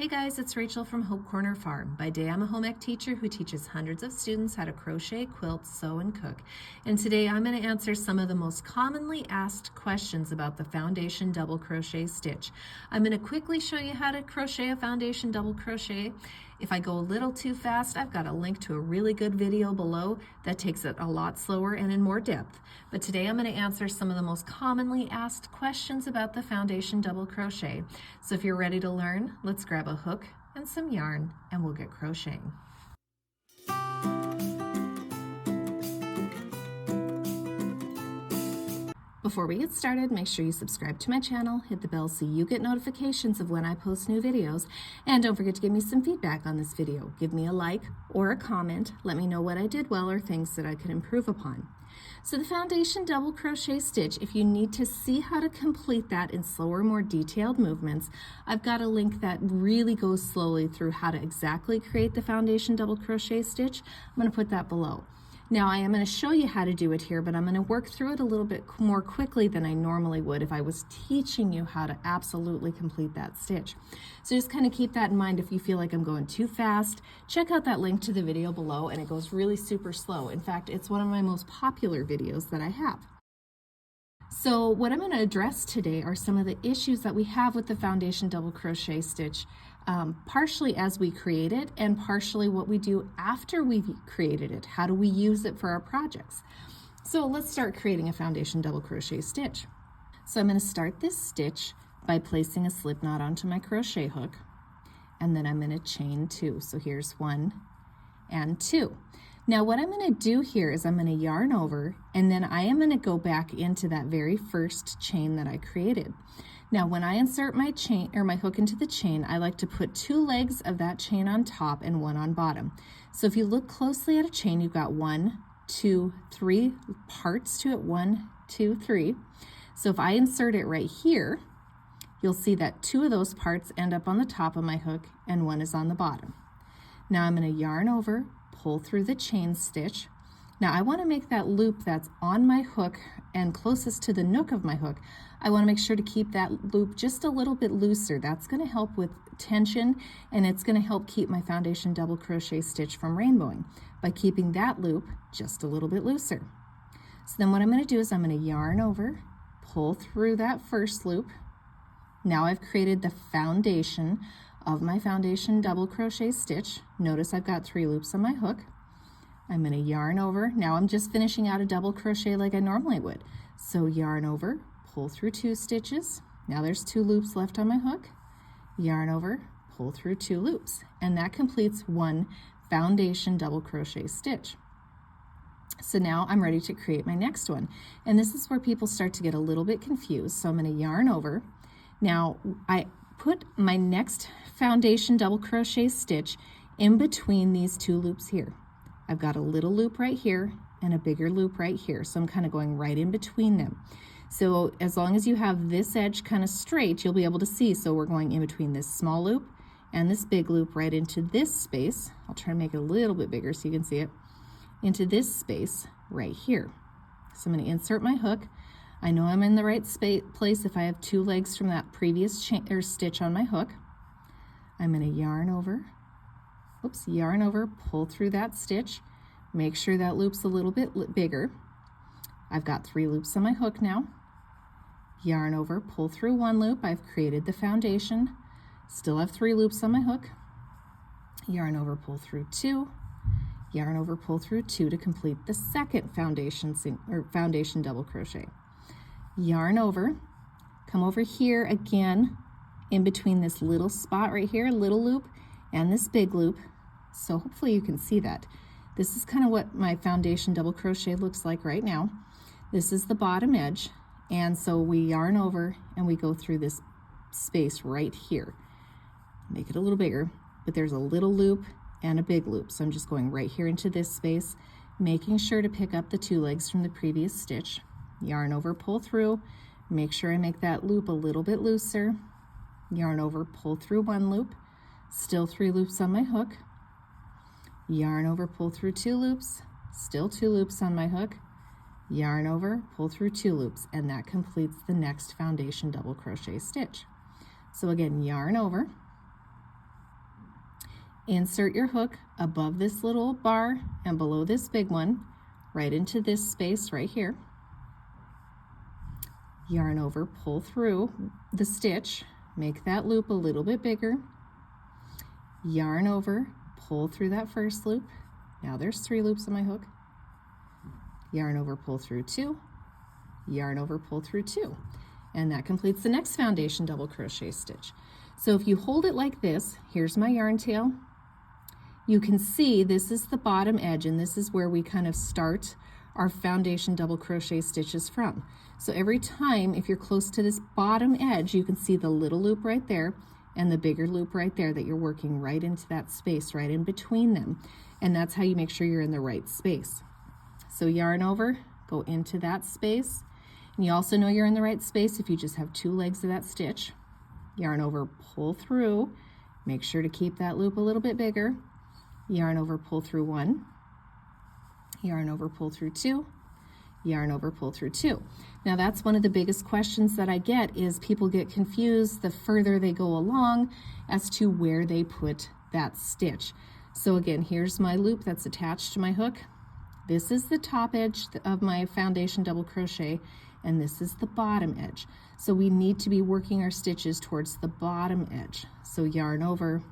Hey guys, it's Rachel from Hope Corner Farm. By day, I'm a home ec teacher who teaches hundreds of students how to crochet, quilt, sew, and cook. And today I'm going to answer some of the most commonly asked questions about the foundation double crochet stitch. I'm going to quickly show you how to crochet a foundation double crochet. If I go a little too fast, I've got a link to a really good video below that takes it a lot slower and in more depth. But today I'm going to answer some of the most commonly asked questions about the foundation double crochet. So if you're ready to learn, let's grab a hook and some yarn and we'll get crocheting. Before we get started, make sure you subscribe to my channel, hit the bell so you get notifications of when I post new videos, and don't forget to give me some feedback on this video. Give me a like or a comment, let me know what I did well or things that I could improve upon. So the foundation double crochet stitch, if you need to see how to complete that in slower, more detailed movements, I've got a link that really goes slowly through how to exactly create the foundation double crochet stitch. I'm going to put that below. Now I am going to show you how to do it here, but I'm going to work through it a little bit more quickly than I normally would if I was teaching you how to absolutely complete that stitch. So just kind of keep that in mind. If you feel like I'm going too fast, check out that link to the video below, and it goes really super slow. In fact, it's one of my most popular videos that I have. So what I'm going to address today are some of the issues that we have with the foundation double crochet stitch, partially as we create it and partially what we do after we've created it. How do we use it for our projects? So let's start creating a foundation double crochet stitch. So I'm going to start this stitch by placing a slip knot onto my crochet hook, and then I'm going to chain 2. So here's 1 and 2. Now what I'm going to do here is I'm going to yarn over, and then I am going to go back into that very first chain that I created. Now when I insert my chain or my hook into the chain, I like to put 2 legs of that chain on top and 1 on bottom. So if you look closely at a chain, you've got 1, 2, 3 parts to it, 1, 2, 3. So if I insert it right here, you'll see that 2 of those parts end up on the top of my hook and 1 is on the bottom. Now I'm going to yarn over, pull through the chain stitch. Now I want to make that loop that's on my hook and closest to the nook of my hook, I want to make sure to keep that loop just a little bit looser. That's going to help with tension, and it's going to help keep my foundation double crochet stitch from rainbowing by keeping that loop just a little bit looser. So then what I'm going to do is I'm going to yarn over, pull through that first loop. Now I've created the foundation of my foundation double crochet stitch. Notice I've got 3 loops on my hook. I'm going to yarn over. Now I'm just finishing out a double crochet like I normally would. So yarn over, pull through 2 stitches. Now there's 2 loops left on my hook. Yarn over, pull through 2 loops, and that completes 1 foundation double crochet stitch. So now I'm ready to create my next one, and this is where people start to get a little bit confused. So I'm going to yarn over. Now I put my next foundation double crochet stitch in between these 2 loops here. I've got a little loop right here and a bigger loop right here, so I'm kind of going right in between them. So as long as you have this edge kind of straight, you'll be able to see. So we're going in between this small loop and this big loop right into this space. I'll try to make it a little bit bigger so you can see it. Into this space right here. So I'm going to insert my hook. I know I'm in the right place if I have 2 legs from that previous chain or stitch on my hook. I'm going to yarn over, pull through that stitch, make sure that loop's a little bit bigger. I've got 3 loops on my hook now. Yarn over, pull through 1 loop. I've created the foundation. Still have 3 loops on my hook. Yarn over, pull through 2. Yarn over, pull through 2 to complete the second foundation double crochet. Yarn over, come over here again in between this little spot right here, little loop, and this big loop. So hopefully you can see that. This is kind of what my foundation double crochet looks like right now. This is the bottom edge, and so we yarn over and we go through this space right here. Make it a little bigger, but there's a little loop and a big loop. So I'm just going right here into this space, making sure to pick up the 2 legs from the previous stitch. Yarn over, pull through, make sure I make that loop a little bit looser. Yarn over, pull through 1 loop, still 3 loops on my hook. Yarn over, pull through 2 loops, still 2 loops on my hook. Yarn over, pull through 2 loops, and that completes the next foundation double crochet stitch. So again, yarn over, Insert your hook above this little bar and below this big one, right into this space right here. Yarn over, pull through the stitch, make that loop a little bit bigger. Yarn over, pull through that first loop. Now there's 3 loops on my hook. Yarn over, pull through 2. Yarn over, pull through 2. And that completes the next foundation double crochet stitch. So if you hold it like this, here's my yarn tail. You can see this is the bottom edge, and this is where we kind of start our foundation double crochet stitches from. So every time, if you're close to this bottom edge, you can see the little loop right there and the bigger loop right there that you're working right into that space, right in between them. And that's how you make sure you're in the right space. So yarn over, go into that space. And you also know you're in the right space if you just have 2 legs of that stitch. Yarn over, pull through. Make sure to keep that loop a little bit bigger. Yarn over, pull through 1. Yarn over, pull through 2. Yarn over, pull through 2. Now that's one of the biggest questions that I get, is people get confused the further they go along as to where they put that stitch. So again, here's my loop that's attached to my hook. This is the top edge of my foundation double crochet, and this is the bottom edge. So we need to be working our stitches towards the bottom edge. So yarn over,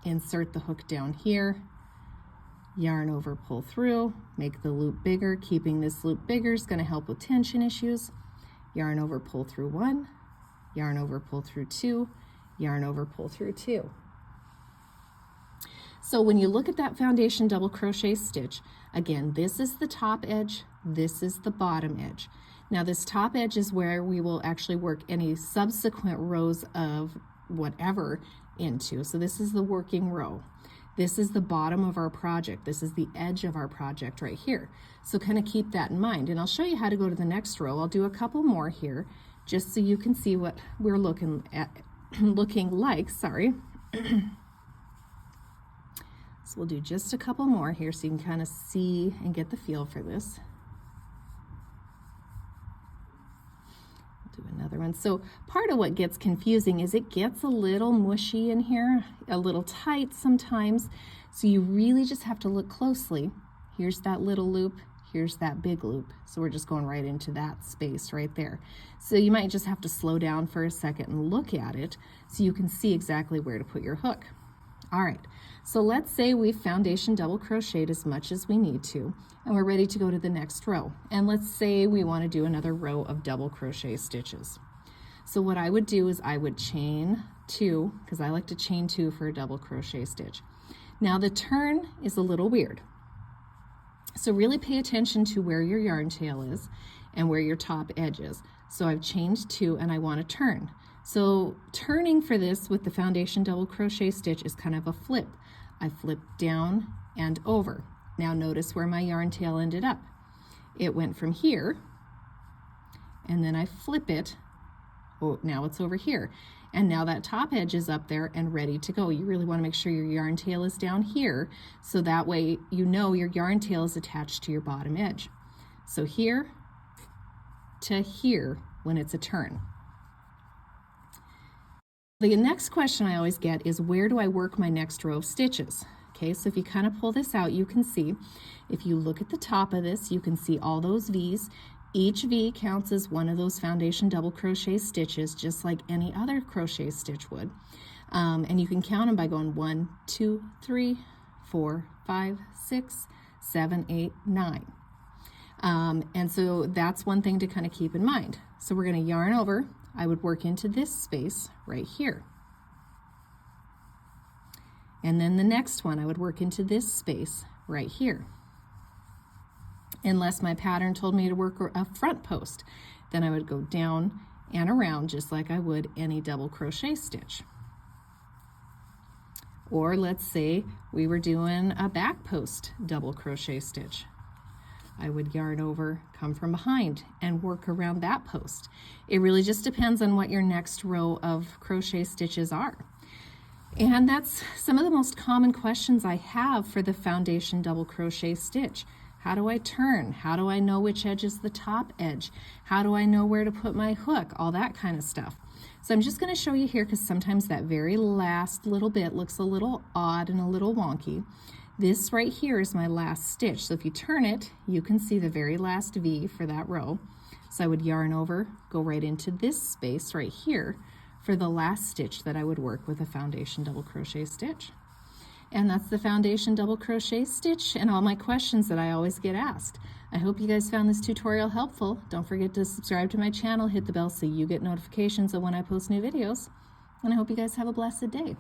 insert the hook down here, yarn over, pull through, make the loop bigger. Keeping this loop bigger is going to help with tension issues. Yarn over, pull through 1, yarn over, pull through 2, yarn over, pull through 2. So when you look at that foundation double crochet stitch, again, this is the top edge, this is the bottom edge. Now this top edge is where we will actually work any subsequent rows of whatever into. So this is the working row. This is the bottom of our project. This is the edge of our project right here. So kind of keep that in mind. And I'll show you how to go to the next row. I'll do a couple more here just so you can see what we're looking like, sorry. So we'll do just a couple more here so you can kind of see and get the feel for this. Do another one. So part of what gets confusing is it gets a little mushy in here, a little tight sometimes. So you really just have to look closely. Here's that little loop, here's that big loop. So we're just going right into that space right there. So you might just have to slow down for a second and look at it so you can see exactly where to put your hook. All right, so let's say we've foundation double crocheted as much as we need to, and we're ready to go to the next row. And let's say we want to do another row of double crochet stitches. So what I would do is I would chain 2, because I like to chain 2 for a double crochet stitch. Now the turn is a little weird. So really pay attention to where your yarn tail is and where your top edge is. So I've chained 2 and I want to turn. So turning for this with the foundation double crochet stitch is kind of a flip. I flip down and over. Now notice where my yarn tail ended up. It went from here, and then I flip it. Oh, now it's over here. And now that top edge is up there and ready to go. You really want to make sure your yarn tail is down here, so that way you know your yarn tail is attached to your bottom edge. So here to here when it's a turn. The next question I always get is, where do I work my next row of stitches? Okay, so if you kind of pull this out, you can see, if you look at the top of this, you can see all those V's. Each V counts as one of those foundation double crochet stitches, just like any other crochet stitch would. And you can count them by going 1, 2, 3, 4, 5, 6, 7, 8, 9. And so that's one thing to kind of keep in mind. So we're going to yarn over. I would work into this space right here. And then the next one, I would work into this space right here. Unless my pattern told me to work a front post, then I would go down and around just like I would any double crochet stitch. Or let's say we were doing a back post double crochet stitch. I would yarn over, come from behind, and work around that post. It really just depends on what your next row of crochet stitches are. And that's some of the most common questions I have for the foundation double crochet stitch. How do I turn? How do I know which edge is the top edge? How do I know where to put my hook? All that kind of stuff. So I'm just going to show you here because sometimes that very last little bit looks a little odd and a little wonky. This right here is my last stitch. So if you turn it, you can see the very last V for that row. So I would yarn over, go right into this space right here for the last stitch that I would work with a foundation double crochet stitch. And that's the foundation double crochet stitch and all my questions that I always get asked. I hope you guys found this tutorial helpful. Don't forget to subscribe to my channel, hit the bell so you get notifications of when I post new videos. And I hope you guys have a blessed day.